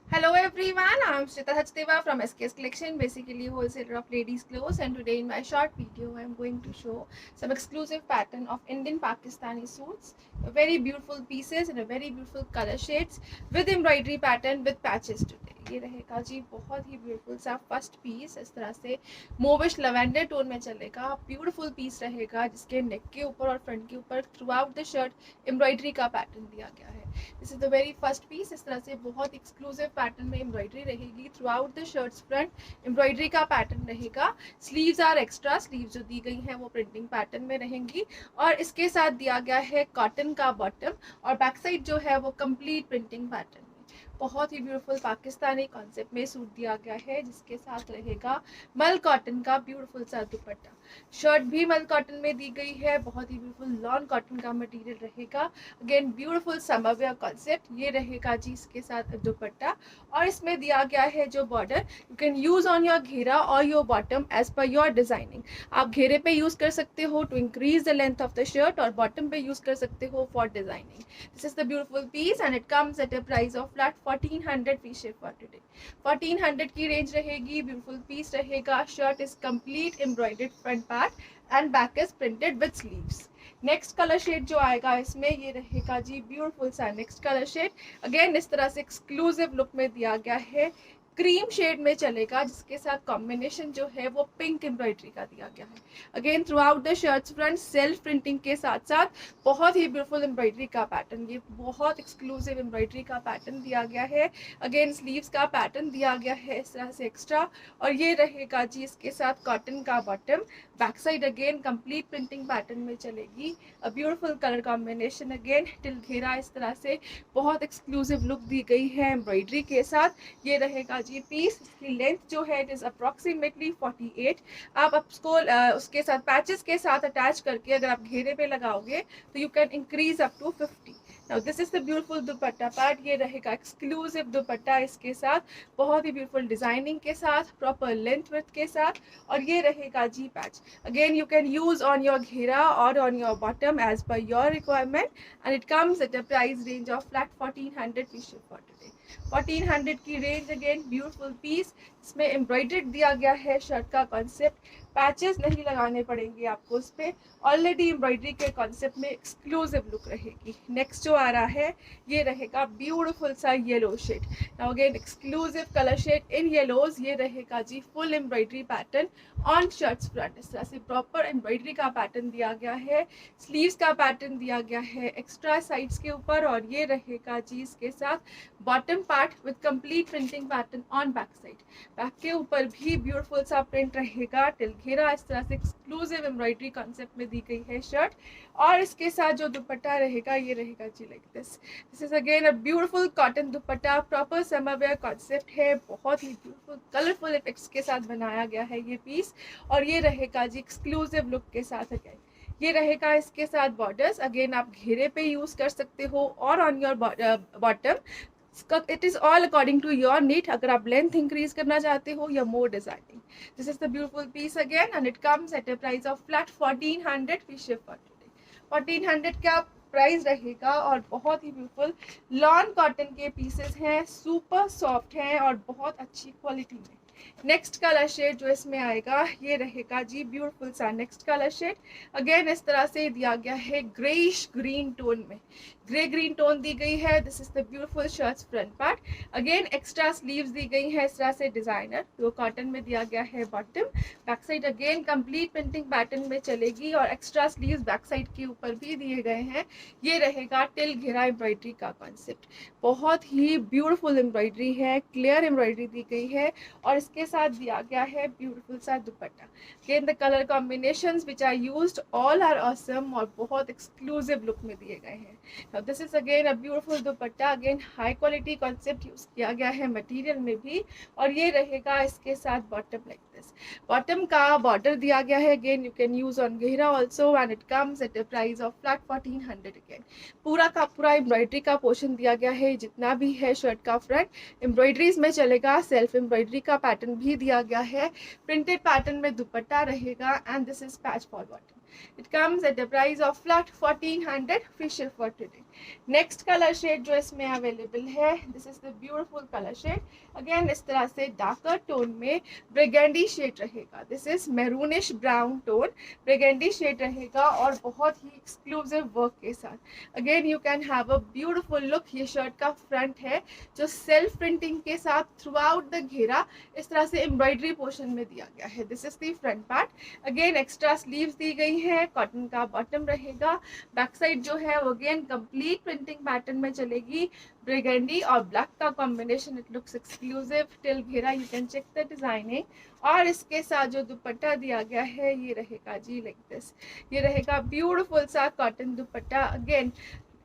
Hello everyone, I'm Shrita Sachdeva from SKS Collection, basically wholesaler of ladies clothes, and today in my short video I'm going to show some exclusive pattern of Indian Pakistani suits, very beautiful pieces in a very beautiful color shades with embroidery pattern with patches today. ये रहेगा जी बहुत ही beautiful सा first piece, इस तरह से mauvish lavender tone में चलेगा, ब्यूटीफुल पीस रहेगा जिसके नेक के ऊपर और फ्रंट के ऊपर throughout the shirt embroidery का पैटर्न दिया गया है। This is the very first piece. इस तरह से बहुत एक्सक्लूसिव पैटर्न में एम्ब्रॉयडरी रहेगी throughout the shirts front embroidery का पैटर्न रहेगा। स्लीव्स आर एक्स्ट्रा, स्लीव्स जो दी गई हैं वो प्रिंटिंग पैटर्न में रहेंगी और इसके साथ दिया गया है कॉटन का बॉटम और बैक साइड जो है वो कंप्लीट प्रिंटिंग पैटर्न। बहुत ही ब्यूटीफुल पाकिस्तानी कॉन्सेप्ट में सूट दिया गया है जिसके साथ रहेगा मल कॉटन का ब्यूटीफुल सा दुपट्टा। शर्ट भी मल कॉटन में दी गई है, बहुत ही ब्यूटीफुल लॉन कॉटन का मटेरियल रहेगा। Again beautiful summer wear concept, ये रहेगा जी इसके साथ दुपट्टा और इसमें दिया गया है जो border, you can use on your घेरा और your bottom as per your designing. आप घेरे पे यूज कर सकते हो to increase the length of the shirt और बॉटम पे यूज कर सकते हो for designing. This is the beautiful piece and it comes at a price of flat 1400 free ship for today. 1400 की रेंज रहेगी, ब्यूटीफुल पीस रहेगा। Shirt is complete embroidered front part and back is printed with sleeves. Next colour shade जो आएगा इसमें ये रहेगा जी beautiful सा नेक्स्ट कलर शेड। अगेन इस तरह से एक्सक्लूसिव लुक में दिया गया है, क्रीम शेड में चलेगा जिसके साथ कॉम्बिनेशन जो है वो पिंक एम्ब्रॉयडरी का दिया गया है। Again through out the shirts front self printing के साथ साथ बहुत ही ब्यूटीफुल एम्ब्रॉयडरी का पैटर्न, ये बहुत एक्सक्लूसिव एम्ब्रॉयडरी का पैटर्न दिया गया है। अगेन स्लीव्स का पैटर्न दिया गया है इस तरह से एक्स्ट्रा और ये रहेगा जी इसके साथ कॉटन का bottom. Back side again complete printing pattern में चलेगी, a beautiful colour combination. Again till घेरा इस तरह से बहुत एक्सक्लूसिव लुक दी गई है एम्ब्रॉयडरी के साथ। ये रहेगा जी पीस, इसकी लेंथ जो है इट इज अप्रोक्सीमेटली 48। आप उसको उसके साथ पैचेस के साथ अटैच करके अगर आप घेरे पे लगाओगे तो you can increase up to 50। Now this is the beautiful dupatta part, ये रहेगा एक्सक्लूसिव दुपट्टा इसके साथ, बहुत ही ब्यूटीफुल डिजाइनिंग के साथ, प्रॉपर लेंथ विड्थ के साथ और ये रहेगा जी patch. Again you can use on your घेरा और on your bottom as per your requirement and it comes at a price range of flat 1400 free ship for today. 1400 की रेंज। अगेन ब्यूटीफुल पीस, इसमें embroidered दिया गया है shirt का concept, patches नहीं लगाने पड़ेंगे आपको उस पर, ऑलरेडी एम्ब्रॉयडरी के कॉन्सेप्ट में एक्सक्लूसिव लुक रहेगी। नेक्स्ट जो आ रहा है ये रहेगा ब्यूटीफुल सा yellow shade. Now again exclusive colour shade in yellows, ये रहेगा जी full embroidery pattern on shirts front. इस तरह से प्रॉपर एम्ब्रॉयडरी का पैटर्न दिया गया है, स्लीव्स का पैटर्न दिया गया है एक्स्ट्रा साइड्स के ऊपर और ये रहेगा जी इसके साथ bottom part with complete printing pattern on back side. Back के ऊपर भी ब्यूटीफुल सा प्रिंट रहेगा टिल घेरा, इस तरह से एक्सक्लूसिव एम्ब्रॉयडरी कॉन्सेप्ट में दी गई है शर्ट और इसके साथ जो दुपट्टा रहेगा ये रहेगा जी like this. This is again a beautiful cotton dupatta, proper summer wear concept है, बहुत ही ब्यूटीफुल कलरफुल इफेक्ट्स के साथ बनाया गया है ये पीस और ये रहेगा जी एक्सक्लूसिव लुक के साथ। अगेन ये रहेगा इसके साथ बॉर्डर्स, अगेन आप घेरे पे यूज कर सकते हो और on your bottom. It is all according to your need, अगर आप लेंथ इंक्रीज करना चाहते हो या more designing. This is the beautiful piece again and it comes at a price of flat 1400 free ship for today. 1400 का price रहेगा और बहुत ही ब्यूटीफुल लॉन कॉटन के पीसेस हैं, सुपर सॉफ्ट हैं और बहुत अच्छी क्वालिटी में। नेक्स्ट कलर शेड जो इसमें आएगा ये रहेगा जी ब्यूटीफुल सा नेक्स्ट कलर शेड। अगेन इस तरह से दिया गया है ग्रेइश ग्रीन टोन में, ग्रे ग्रीन टोन दी गई है। This is the beautiful shirts front part. Again extra sleeves दी गई है इस तरह से डिजाइनर, जो कॉटन में दिया गया है bottom. Back side again complete printing pattern में चलेगी और एक्स्ट्रा स्लीव्स बैक साइड के ऊपर भी दिए गए हैं। ये रहेगा टिल घेरा एम्ब्रॉयडरी का कॉन्सेप्ट, बहुत ही ब्यूटीफुल एम्ब्रॉयडरी है, क्लियर एम्ब्रॉयडरी दी गई है और इसके साथ दिया गया है ब्यूटीफुल सा dupatta. Again the colour combinations which are used all are awesome और बहुत एक्सक्लूसिव लुक में दिए गए हैं। Now this is again a beautiful dupatta, again high quality concept use किया गया है मटेरियल में भी और ये रहेगा इसके साथ बॉटम लाइक दिस। बॉटम का बॉर्डर दिया गया है, again you can use on घेरा also and it comes at a price of flat 1400। Again पूरा का पूरा एम्ब्रॉयडरी का पोर्शन दिया गया है, जितना भी है शर्ट का फ्रंट एम्ब्रॉयडरीज में चलेगा, सेल्फ एम्ब्रॉयडरी का पैटर्न भी दिया गया है, प्रिंटेड पैटर्न में दुपट्टा रहेगा and this is patch for bottom. It comes at the price of flat 1400 fee shipp for today. Next colour shade जो इसमें अवेलेबल है, this is the beautiful colour shade. Again इस तरह से डार्कर टोन में burgundy shade रहेगा। This is maroonish brown tone, burgundy shade रहेगा और बहुत ही एक्सक्लूसिव वर्क के साथ। Again you can have a beautiful look. ये शर्ट का फ्रंट है जो सेल्फ प्रिंटिंग के साथ थ्रू आउट द घेरा इस तरह से एम्ब्रॉयडरी पोर्शन में दिया गया है। This is the front part. Again extra sleeves दी गई है, कॉटन का बॉटम रहेगा। बैक साइड जो है वो अगेन कंप्लीट प्रिंटिंग पैटर्न में चलेगी। ब्रिगेंडी और ब्लैक का combination, it looks exclusive till घेरा, you can check the designing. और इसके साथ जो दुपट्टा दिया गया है ये रहेगा जी लाइक दिस, ये रहेगा ब्यूटीफुल सा कॉटन दुपट्टा। अगेन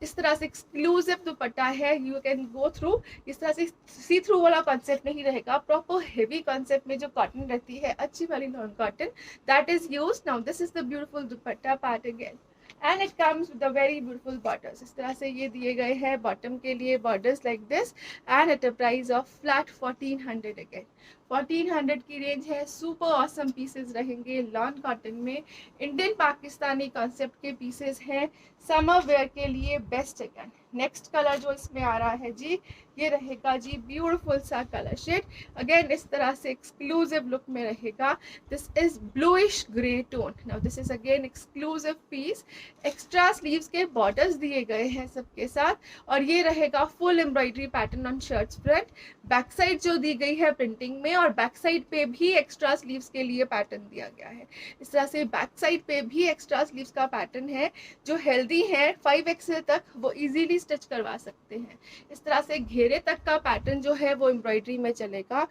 इस तरह से एक्सक्लूसिव दुपट्टा है, यू कैन गो थ्रू। इस तरह से सी थ्रू वाला कॉन्सेप्ट नहीं रहेगा, प्रॉपर हेवी कॉन्सेप्ट में जो कॉटन रहती है, अच्छी वाली non cotton, that is use. Now this is the beautiful dupatta part again and it comes with a very beautiful borders. इस तरह से ये दिए गए हैं बॉटम के लिए borders like this and eight a price of flat 1400। Again 1400 की रेंज है। सुपर ऑसम पीसेस रहेंगे लॉन कॉटन में, इंडियन पाकिस्तानी कॉन्सेप्ट के पीसेस हैं, समर वेयर के लिए बेस्ट। अगेन नेक्स्ट कलर जो इसमें आ रहा है जी, ये रहेगा जी ब्यूटीफुल सा कलर शेड। अगेन इस तरह से एक्सक्लूसिव लुक में रहेगा। This is bluish grey tone. Now this is again exclusive piece. Extra sleeves के बॉर्डर्स दिए गए हैं सबके साथ और ये रहेगा full embroidery pattern on shirts front. Back side जो दी गई है प्रिंटिंग में और बैक साइड पे भी एक्स्ट्रा स्लीव्स के लिए पैटर्न दिया गया है। इस तरह से बैक साइड पे भी एक्स्ट्रा स्लीव्स का पैटर्न है। जो हेल्दी है 5XL तक वो इजीली स्टिच करवा सकते हैं। इस तरह से घेरे तक का पैटर्न जो है वो एम्ब्रॉयडरी में चलेगा।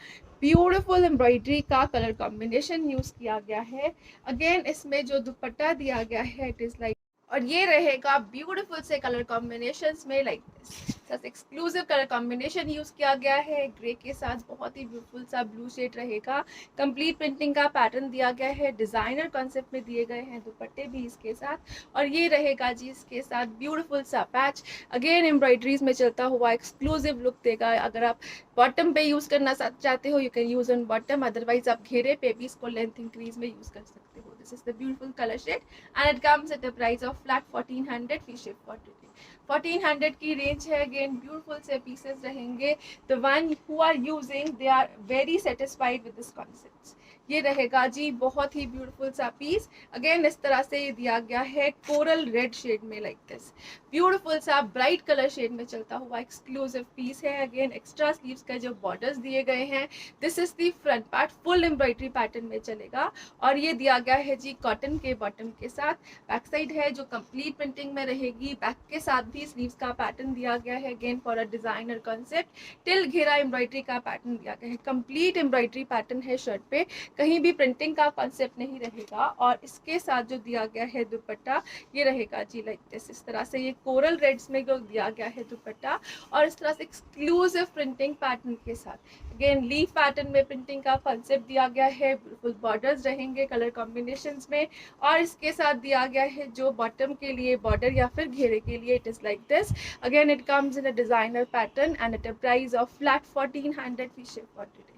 ब्यूटीफुल एम्ब्रॉयडरी का कलर कॉम्बिनेशन यूज किया गया है। अगेन इसमें जो दुपट्टा दिया गया है इट इज लाइक, और ये रहेगा ब्यूटीफुल से कलर कॉम्बिनेशंस में like this. Exclusive colour combination use किया गया है ग्रे के साथ, बहुत ही ब्यूटीफुल सा ब्लू शेड रहेगा। कंप्लीट प्रिंटिंग का पैटर्न दिया गया है, डिजाइनर कॉन्सेप्ट में दिए गए हैं दुपट्टे भी इसके साथ। और ये रहेगा जी इसके साथ ब्यूटीफुल सा पैच, अगेन एम्ब्रॉयडरीज में चलता हुआ एक्सक्लूसिव लुक देगा। अगर आप बॉटम पे यूज करना चाहते हो you can use on bottom, otherwise आप घेरे पे भी इसको लेंथ इंक्रीज में यूज कर सकते हो। This is the beautiful colour shade and it comes at the price of flat 1400 free ship for today. 1400 की रेंज है। अगेन ब्यूटीफुल से पीसेस रहेंगे। The one who are using they are very satisfied with this concept. ये रहेगा जी बहुत ही beautiful सा पीस। अगेन इस तरह से ये दिया गया है कोरल रेड शेड में लाइक दिस, ब्यूटीफुल सा ब्राइट कलर शेड में चलता हुआ एक्सक्लूसिव पीस है। अगेन एक्स्ट्रा स्लीव्स का जो बॉर्डर्स दिए गए हैं, this is the front part, full embroidery pattern में चलेगा और ये दिया गया है जी कॉटन के बॉटम के साथ। बैक साइड है जो कंप्लीट प्रिंटिंग में रहेगी, बैक के साथ भी स्लीव्स का पैटर्न दिया गया है। Again for a designer concept till घेरा एम्ब्रॉयडरी का पैटर्न दिया गया है। कंप्लीट एम्ब्रॉयडरी पैटर्न है शर्ट पे, कहीं भी प्रिंटिंग का कॉन्सेप्ट नहीं रहेगा। और इसके साथ जो दिया गया है दुपट्टा ये रहेगा जी लाइक दिस। इस तरह से ये कोरल रेड्स में जो दिया गया है दुपट्टा और इस तरह से एक्सक्लूसिव प्रिंटिंग पैटर्न के साथ। अगेन लीफ पैटर्न में प्रिंटिंग का कॉन्सेप्ट दिया गया है, बिल्कुल बॉर्डर्स रहेंगे कलर कॉम्बिनेशंस में। और इसके साथ दिया गया है जो बॉटम के लिए बॉर्डर या फिर घेरे के लिए, it is like this. Again it comes in a designer pattern and eight a price of flat 1400 free ship for today.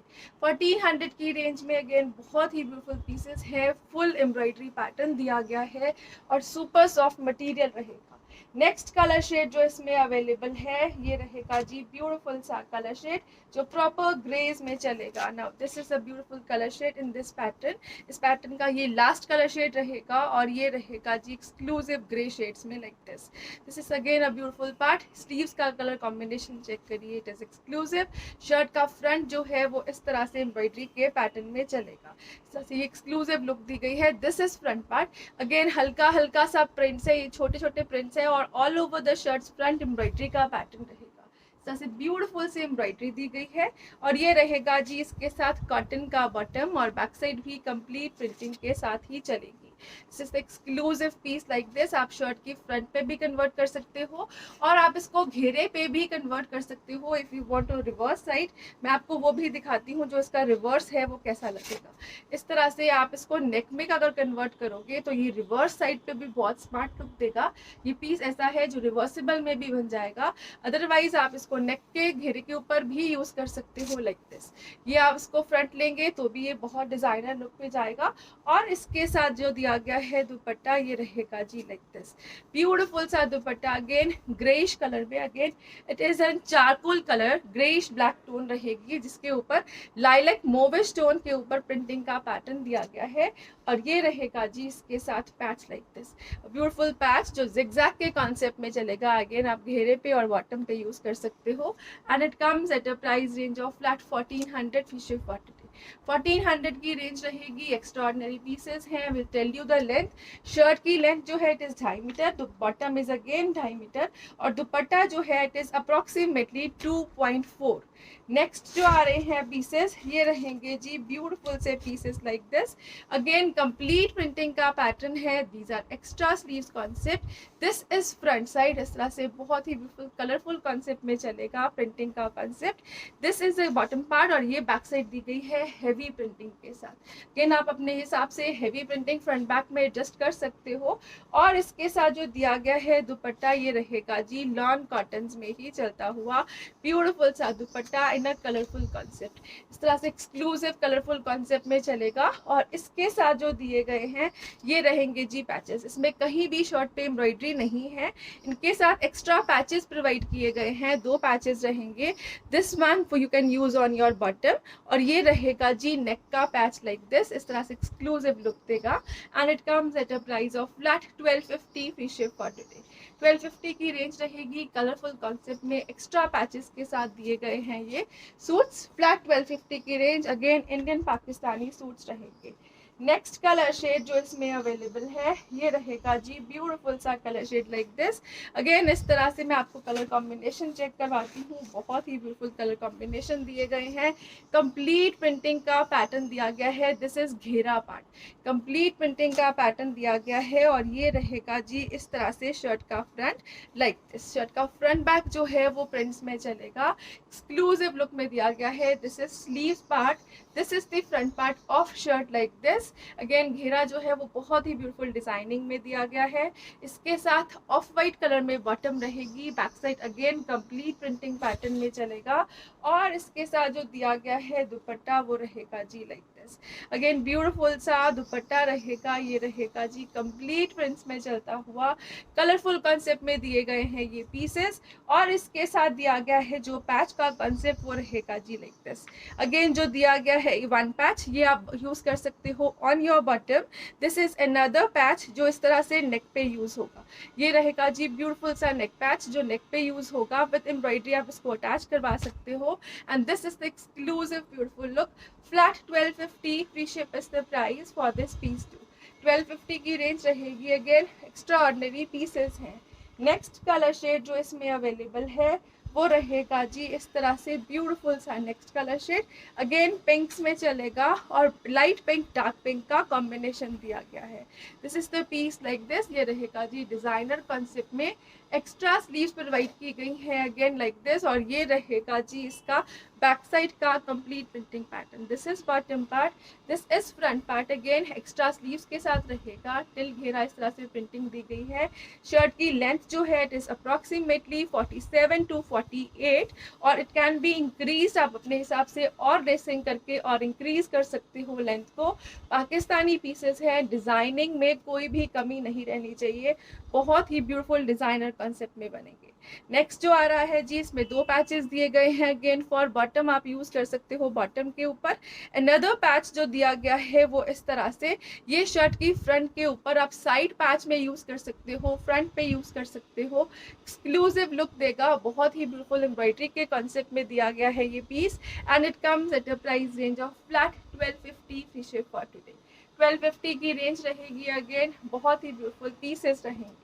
1400 की रेंज में अगेन बहुत ही ब्यूटीफुल पीसेस है, फुल एम्ब्रॉयडरी पैटर्न दिया गया है और सुपर सॉफ्ट मटेरियल रहेगा। नेक्स्ट कलर शेड जो इसमें अवेलेबल है ये रहेगा जी ब्यूटीफुल सा कलर शेड जो प्रॉपर ग्रेज में चलेगा। Now this is a beautiful colour shade in this pattern. इस पैटर्न का ये लास्ट कलर शेड रहेगा और ये रहेगा जी एक्सक्लूसिव ग्रे शेड्स में like this. This is again a beautiful part. Sleeves का कलर कॉम्बिनेशन चेक करिए, इट इज एक्सक्लूसिव। शर्ट का फ्रंट जो है वो इस तरह से एम्ब्रॉयडरी के पैटर्न में चलेगा। इस तरह से ये एक्सक्लूसिव लुक दी गई है। This is front part. Again हल्का हल्का सा प्रिंट्स है, ये छोटे छोटे प्रिंट्स है और all over the shirts front embroidery का पैटर्न रहेगा। इस तरह से ब्यूटीफुल से एम्ब्रॉयडरी दी गई है और ये रहेगा जी इसके साथ कॉटन का बॉटम और बैक साइड भी कंप्लीट प्रिंटिंग के साथ ही चलेगी। This is exclusive piece like this. आप शर्ट की फ्रंट पे भी कन्वर्ट कर सकते हो और आप इसको घेरे पे भी कन्वर्ट कर सकते हो if you want to reverse side. मैं आपको वो भी दिखाती हूँ जो इसका रिवर्स है वो कैसा लगेगा। इस तरह से आप इसको नेक में अगर कन्वर्ट करोगे तो ये रिवर्स साइड पे भी बहुत स्मार्ट लुक देगा। ये पीस ऐसा है जो रिवर्सिबल में भी बन जाएगा, अदरवाइज आप इसको नेक के घेरे के ऊपर भी यूज कर सकते हो लाइक दिस। ये आप इसको फ्रंट लेंगे तो भी ये बहुत डिजाइनर लुक में जाएगा और इसके साथ जो दिया गया है दुपट्टा, ये रहेगा जी लाइक दिस, ब्यूटीफुल सा दुपट्टा, अगेन ग्रेइश कलर में, again it is an charcoal colour, greyish black tone रहेगी, जिसके ऊपर लाइलैक मोविश टोन के ऊपर प्रिंटिंग का पैटर्न दिया गया है। और ये रहेगा जी इसके साथ patch like this, beautiful patch जो जिगजैग के कॉन्सेप्ट में चलेगा। अगेन आप घेरे पे और बॉटम पे यूज कर सकते हो, and it comes at a price range of flat 1400 free ship for today. 1400 की रेंज रहेगी। एक्स्ट्रॉर्डनरी पीसेस हैं, will tell you the length. Shirt की लेंथ जो है it is 2.5 metre, bottom is again 2.5 metre, और दुपट्टा जो है इट इज अप्रोक्सीमेटली 2.4। नेक्स्ट जो आ रहे हैं पीसेस, ये रहेंगे जी ब्यूटीफुल से pieces like this, again complete printing का पैटर्न है। These are extra sleeves concept, this is front side, इस तरह से बहुत ही ब्यूटीफुल कलरफुल कॉन्सेप्ट में चलेगा प्रिंटिंग का concept. This is the bottom part, और ये बैक साइड दी गई है हैवी प्रिंटिंग के साथ। अगेन आप अपने हिसाब से हैवी प्रिंटिंग फ्रंट बैक में एडजस्ट कर सकते हो। और इसके साथ जो दिया गया है दुपट्टा, ये रहेगा जी लॉन कॉटन में ही चलता हुआ ब्यूटीफुल सा दुपट्टा इन अ कलरफुल कॉन्सेप्ट, इस तरह से एक्सक्लूसिव कलरफुल कॉन्सेप्ट में चलेगा। और इसके साथ जो दिए गए हैं ये रहेंगे जी पैचेस, इसमें कहीं भी शर्ट पे एम्ब्रॉयडरी नहीं है, इनके साथ एक्स्ट्रा पैचेस प्रोवाइड किए गए हैं। 2 पैचेस रहेंगे, this one you can use on your bottom, और ये रहेगा जी नेक का पैच लाइक दिस, इस तरह से एक्सक्लूसिव लुक देगा। And it comes at a price of flat 1250 free ship for today. 1250 की रेंज रहेगी। कलरफुल कॉन्सेप्ट में एक्स्ट्रा पैचेस के साथ दिए गए हैं ये सूट्स, फ्लैट 1250 की range. Again Indian Pakistani suits रहेंगे। नेक्स्ट कलर शेड जो इसमें अवेलेबल है ये रहेगा जी ब्यूटीफुल सा colour shade like this. Again इस तरह से मैं आपको कलर कॉम्बिनेशन चेक करवाती हूँ, बहुत ही ब्यूटीफुल कलर कॉम्बिनेशन दिए गए हैं। कंप्लीट प्रिंटिंग का पैटर्न दिया गया है, दिस इज घेरा पार्ट, कंप्लीट प्रिंटिंग का पैटर्न दिया गया है। और ये रहेगा जी इस तरह से शर्ट का फ्रंट लाइक दिस, शर्ट का फ्रंट बैक जो है वो प्रिंट्स में चलेगा, एक्सक्लूसिव लुक में दिया गया है। This is sleeve part, this is the front part of shirt like this. Again घेरा जो है वो बहुत ही ब्यूटीफुल डिजाइनिंग में दिया गया है। इसके साथ ऑफ वाइट कलर में बॉटम रहेगी, back side again complete printing pattern में चलेगा। और इसके साथ जो दिया गया है दुपट्टा वो रहेगा जी लाइक दिस, अगेन ब्यूटीफुल सा दुपट्टा रहेगा। ये रहेगा जी कंप्लीट प्रिंट्स में चलता हुआ कलरफुल कॉन्सेप्ट में दिए गए हैं ये पीसेस। और इसके साथ दिया गया है जो पैच का कॉन्सेप्ट वो रहेगा जी लाइक दिस। अगेन जो दिया गया है 1 पैच, ये आप यूज कर सकते हो on your bottom. This is another patch जो इस तरह से नेक पे यूज होगा, ये रहेगा जी ब्यूटीफुल सा नेक पैच जो नेक पे यूज होगा, विद एम्ब्रॉयडरी आप इसको अटैच करवा सकते हो। And this is the exclusive beautiful look. Flat 1250 free ship is the price for this piece too. 1250 की रेंज रहेगी। अगेन एक्स्ट्रा ऑर्डिनरी पीसेस हैं। नेक्स्ट कलर शेड जो इसमें अवेलेबल है वो रहेगा जी इस तरह से ब्यूटीफुल सा next colour shade, again pinks में चलेगा और लाइट पिंक डार्क पिंक का कॉम्बिनेशन दिया गया है। This is the piece like this, ये रहेगा जी डिजाइनर कॉन्सेप्ट में, एक्स्ट्रा स्लीव्स प्रोवाइड की गई है अगेन लाइक दिस। और ये रहेगा जी इसका बैक साइड का complete printing pattern. This is bottom part, this is front part, again extra sleeves के साथ रहेगा, टिल घेरा इस तरह से प्रिंटिंग दी गई है। शर्ट की लेंथ जो है इट इज अप्रोक्सीमेटली 47 to 48 और इट कैन बी इंक्रीज, आप अपने हिसाब से और रेसिंग करके और इंक्रीज कर सकते हो लेंथ को। पाकिस्तानी पीसेस है, डिजाइनिंग में कोई भी कमी नहीं रहनी चाहिए, बहुत ही ब्यूटीफुल डिजाइनर कॉन्सेप्ट में बनेंगे। नेक्स्ट जो आ रहा है जी इसमें 2 पैचेस दिए गए हैं, अगेन फॉर बॉटम आप यूज कर सकते हो बॉटम के ऊपर। अनदर पैच जो दिया गया है वो इस तरह से, ये शर्ट की फ्रंट के ऊपर आप साइड पैच में यूज कर सकते हो, फ्रंट पे यूज कर सकते हो, एक्सक्लूसिव लुक देगा। बहुत ही ब्यूटीफुल एम्ब्रॉयडरी के कॉन्सेप्ट में दिया गया है ये पीस, and it comes at a price range of flat 1250 free ship for today. 1250 की रेंज रहेगी। अगेन बहुत ही ब्यूटीफुल पीसेस रहेंगे।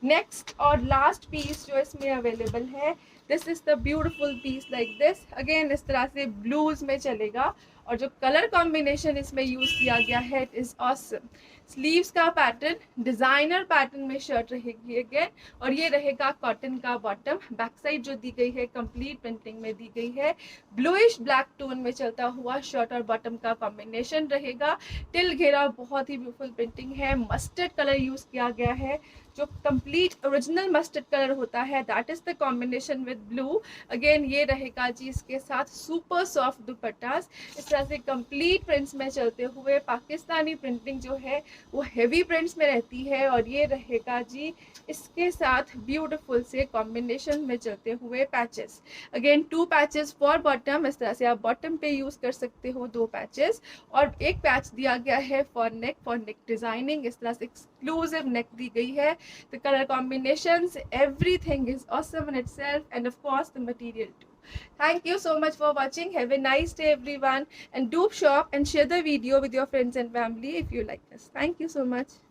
नेक्स्ट और लास्ट पीस जो इसमें अवेलेबल है, this is the beautiful piece like this, again इस तरह से ब्लूज में चलेगा और जो कलर कॉम्बिनेशन इसमें यूज किया गया है इट इज ऑसम। स्लीव्स का पैटर्न डिजाइनर पैटर्न में शर्ट रहेगी अगेन, और ये रहेगा कॉटन का बॉटम। बैक साइड जो दी गई है कंप्लीट प्रिंटिंग में दी गई है, ब्लूइश ब्लैक टोन में चलता हुआ शर्ट और बॉटम का कॉम्बिनेशन रहेगा। टिल घेरा बहुत ही ब्यूटीफुल प्रिंटिंग है, मस्टर्ड कलर यूज किया गया है, जो कंप्लीट ओरिजिनल मस्टर्ड कलर होता है that is the combination with blue. Again ये रहेगा जी इसके साथ सुपर सॉफ्ट दुपट्टास, इस तरह से कंप्लीट प्रिंट्स में चलते हुए पाकिस्तानी प्रिंटिंग जो है वो हैवी प्रिंट्स में रहती है, और ये रहेगा जी इसके साथ ब्यूटीफुल से कॉम्बिनेशन में चलते हुए patches. Again 2 patches for bottom, इस तरह से आप बॉटम पे यूज कर सकते हो 2 पैचेस, और एक पैच दिया गया है फॉर नेक डिजाइनिंग, इस तरह से एक्सक्लूसिव नेक दी गई है। The color combinations, everything is awesome in itself, and of course the material too. Thank you so much for watching. Have a nice day everyone, and do shop and share the video with your friends and family if you like this. Thank you so much.